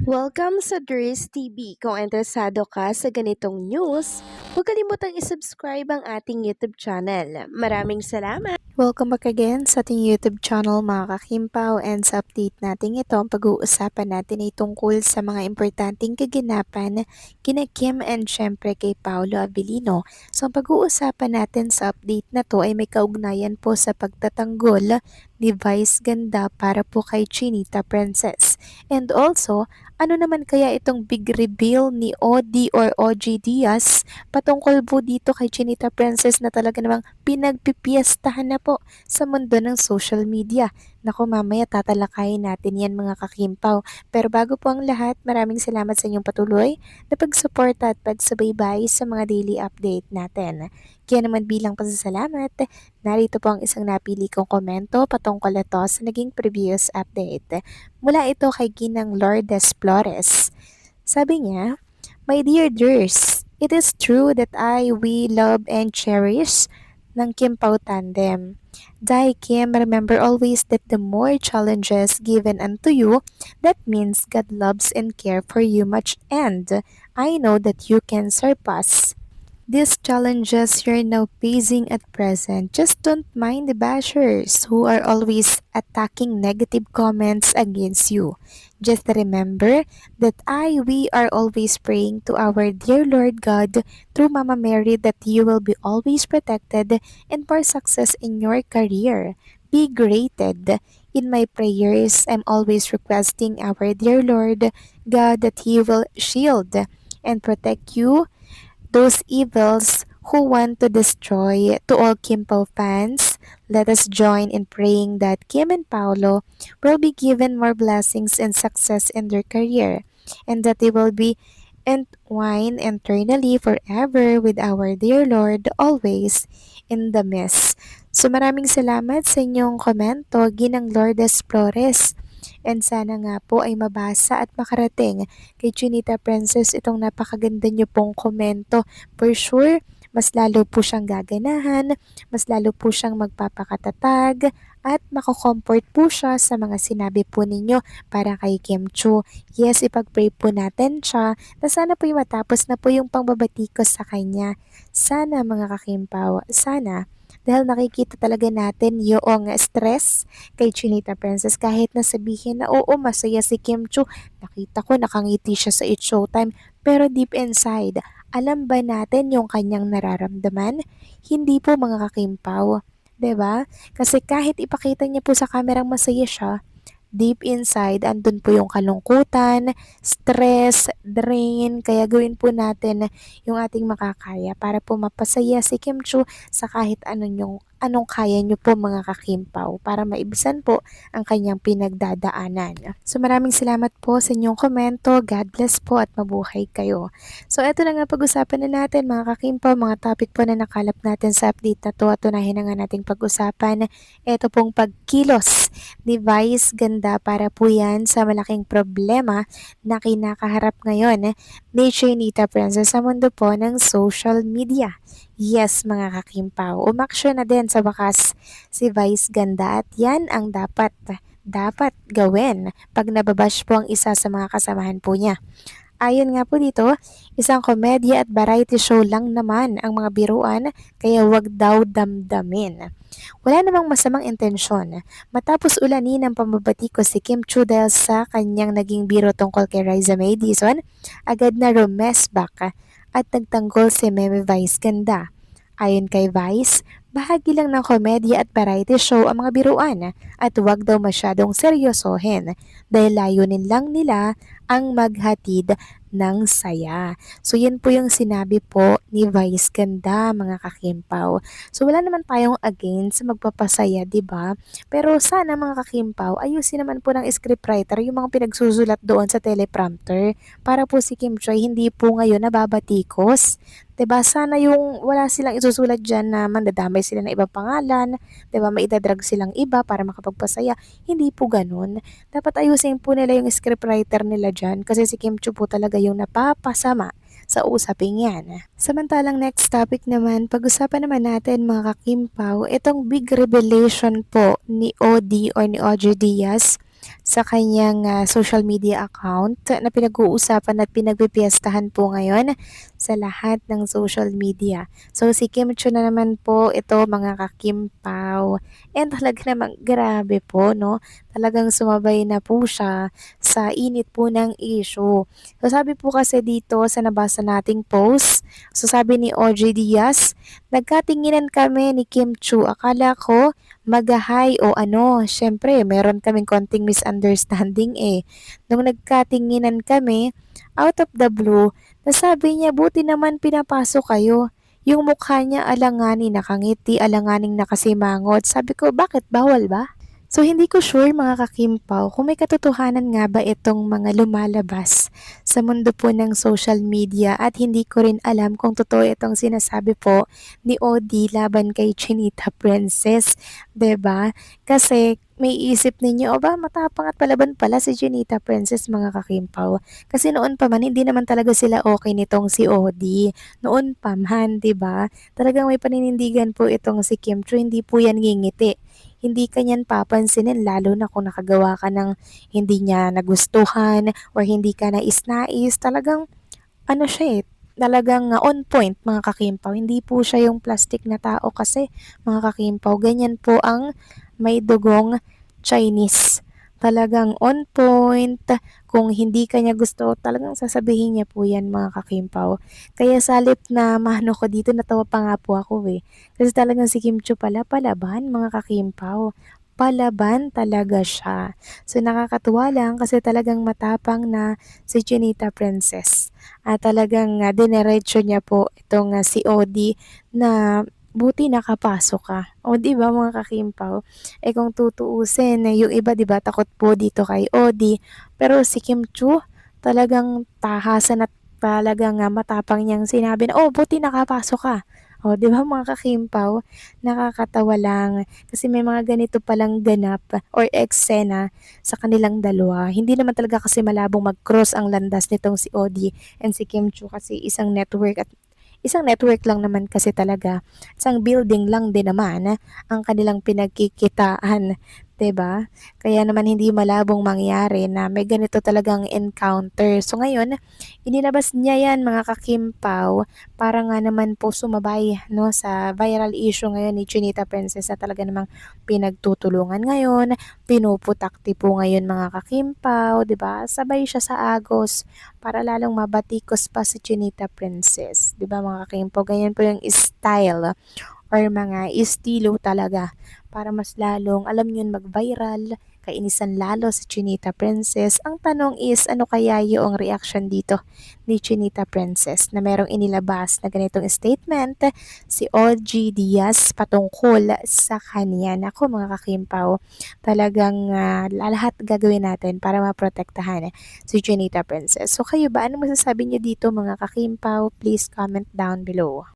Welcome sa Dries TV. Kung interesado ka sa ganitong news, huwag kalimutang isubscribe ang ating YouTube channel. Maraming salamat! Welcome back again sa ating YouTube channel mga kakimpaw, and sa update natin ito, ang pag-uusapan natin ay tungkol sa mga importanteng kaganapan kina Kim and syempre kay Paolo Abilino. So ang pag-uusapan natin sa update na to ay may kaugnayan po sa pagtatanggol ni Vice Ganda para po kay Chinita Princess. And also, ano naman kaya itong big reveal ni OD or OG Diaz patungkol po dito kay Chinita Princess na talaga namang pinagpipiestahan na po sa mundo ng social media. Naku, mamaya tatalakayin natin yan mga kakimpaw. Pero bago po ang lahat, maraming salamat sa inyong patuloy na pagsuporta at pagsubaybay sa mga daily update natin. Kaya naman bilang pasasalamat, narito po ang isang napili kong komento patungkol ito sa naging previous update. Mula ito kay Ginang Lourdes Flores. Sabi niya, "My dear Ders, it is true that we love and cherish ng Kim Pao tandem. Dai Kim, remember always that the more challenges given unto you, that means God loves and care for you much, and I know that you can surpass these challenges you're now facing at present. Just don't mind the bashers who are always attacking negative comments against you. Just remember that we are always praying to our dear Lord God through Mama Mary that you will be always protected and for success in your career. Be graded. In my prayers, I'm always requesting our dear Lord God that He will shield and protect you those evils who want to destroy. To all Kim Pao fans, let us join in praying that Kim and Paolo will be given more blessings and success in their career, and that they will be entwined eternally forever with our dear Lord always in the midst." So maraming salamat sa inyong komento, Ginang Lourdes Flores. And sana nga po ay mabasa at makarating kay Chinita Princess itong napakaganda niyo pong komento. For sure, mas lalo po siyang gaganahan, mas lalo po siyang magpapakatatag, at mako-comfort po siya sa mga sinabi po ninyo para kay Kim Chu. Yes, ipag-pray po natin siya na sana po matapos na po yung pangbabatikos sa kanya. Sana mga kakimpaw, sana, dahil nakikita talaga natin yung stress kay Chinita Princess kahit na sabihin na oo, masaya si Kim Chu. Nakita ko nakangiti siya sa It's Showtime, pero deep inside, alam ba natin yung kanyang nararamdaman? Hindi po mga kakimpaw. 'Di ba? Kasi kahit ipakita niya po sa kamerang masaya siya, deep inside, andun po yung kalungkutan, stress, drain. Kaya gawin po natin yung ating makakaya para po mapasaya si Kim Chu sa kahit anong kaya nyo po mga kakimpaw para maibisan po ang kanyang pinagdadaanan. So maraming salamat po sa inyong komento. God bless po at mabuhay kayo. So eto na nga pag-usapan na natin mga kakimpaw, mga topic po na nakalap natin sa update na to at tunahin na nga nating pag-usapan. Ito pong pagkilos device ganda para po yan sa malaking problema na kinakaharap ngayon ni Chinita Princess sa mundo po ng social media. Yes, mga kakimpaw, umaksyon na din sa wakas si Vice Ganda at yan ang dapat gawin pag nababash po ang isa sa mga kasamahan po niya. Ayon nga po dito, isang komedya at variety show lang naman ang mga biruan kaya wag daw damdamin. Wala namang masamang intensyon. Matapos ulanin ng pambabatiko si Kim Chu dahil sa kanyang naging biro tungkol kay Riza May Dizon, agad na rumesback at nagtanggol si Meme Vice Ganda. Ayon kay Vice, bahagi lang ng komedya at variety show ang mga biruan at huwag daw masyadong seryosohin dahil layunin lang nila ang maghatid ng saya. So yan po yung sinabi po ni Vice Ganda mga kakimpaw. So wala naman tayong against sa magpapasaya, 'di ba? Pero sana mga kakimpaw, ayusin naman po ng scriptwriter yung mga pinagsusulat doon sa teleprompter para po si Kim Choi hindi po ngayon nababatikos. 'Di ba? Sana yung wala silang isusulat diyan na mandadamay sila ng ibang pangalan, 'di ba? Maidadrag silang iba para makapagpasaya. Hindi po ganun. Dapat ayusin po nila yung scriptwriter nila dyan kasi si Kim Chu po talaga yung napapasama sa usaping yan. Samantalang next topic naman, pag-usapan naman natin mga kakimpaw, itong big revelation po ni OD or ni OJ Diaz sa kanyang social media account na pinag-uusapan at pinagpipiestahan po ngayon sa lahat ng social media. So si Kim Chiu na naman po ito mga kakimpaw. And talaga namang grabe po no. Talagang sumabay na po siya sa init po ng issue. So sabi po kasi dito sa nabasa nating post, so sabi ni OJ Diaz, nagkatinginan kami ni Kim Chiu. Akala ko mag-hi o ano, syempre meron kaming konting misunderstanding eh. Nung nagkatinginan kami, out of the blue, nasabi niya buti naman pinapasok kayo. Yung mukha niya alanganin nakangiti, alanganing nakasimangot. Sabi ko, bakit bawal ba? So hindi ko sure mga kakimpaw kung may katotohanan nga ba itong mga lumalabas sa mundo po ng social media at hindi ko rin alam kung totoo itong sinasabi po ni OD laban kay Chinita Princess, 'di ba? Kasi may isip ninyo, o ba matapang at palaban pala si Chinita Princess mga kakimpaw. Kasi noon pa man, hindi naman talaga sila okay nitong si OD. Noon pa man, 'di ba? Talagang may paninindigan po itong si Kim Cho, hindi po yan ngingiti, hindi ka niyan papansinin lalo na kung nakagawa ka ng hindi niya nagustuhan or hindi ka nais-nais. Talagang ano siya eh, talagang on point mga kakimpaw. Hindi po siya yung plastic na tao kasi mga kakimpaw. Ganyan po ang may dugong Chinese. Talagang on point. Kung hindi ka niya gusto, talagang sasabihin niya po yan mga kakimpaw. Kaya sa halip na mano ko dito, natawa pa nga po ako eh. Kasi talagang si Kim Chiu pala, palaban mga kakimpaw. Palaban talaga siya. So nakakatuwa lang kasi talagang matapang na si Chinita Princess. At talagang dinerecho niya po itong si Odi na buti nakapasok ka. O di ba mga kakimpaw? Eh kung tutuusin, yung iba di ba takot po dito kay Odi. Pero si Kim Chiu talagang tahasan at talagang matapang niyang sinabi na, oh buti nakapasok ka. O, di ba mga kakimpaw? Nakakatawa lang. Kasi may mga ganito palang ganap or eksena sa kanilang dalawa. Hindi naman talaga kasi malabong mag-cross ang landas nitong si Odi and si Kim Chiu kasi isang network lang naman kasi talaga. Isang building lang din naman ang kanilang pinagkikitaan. 'Di ba? Kaya naman hindi malabong mangyari na may ganito talagang encounter. So ngayon, inilabas niya yan mga kakimpaw para nga naman po sumabay no, sa viral issue ngayon ni Chinita Princess na talaga namang pinagtutulungan ngayon, pinuputakti po ngayon mga kakimpaw, 'di ba? Sabay siya sa agos para lalong mabatikos pa si Chinita Princess, 'di ba mga kakimpaw? Ganyan po yung style or mga estilo talaga para mas lalong alam yun mag-viral, kainisan lalo si Chinita Princess. Ang tanong is ano kaya yung reaction dito ni Chinita Princess na merong inilabas na ganitong statement si OG Diaz patungkol sa kanya. Nako mga kakimpaw, talagang lahat gagawin natin para maprotektahan si Chinita Princess. So kayo ba, ano masasabi niyo dito mga kakimpaw? Please comment down below.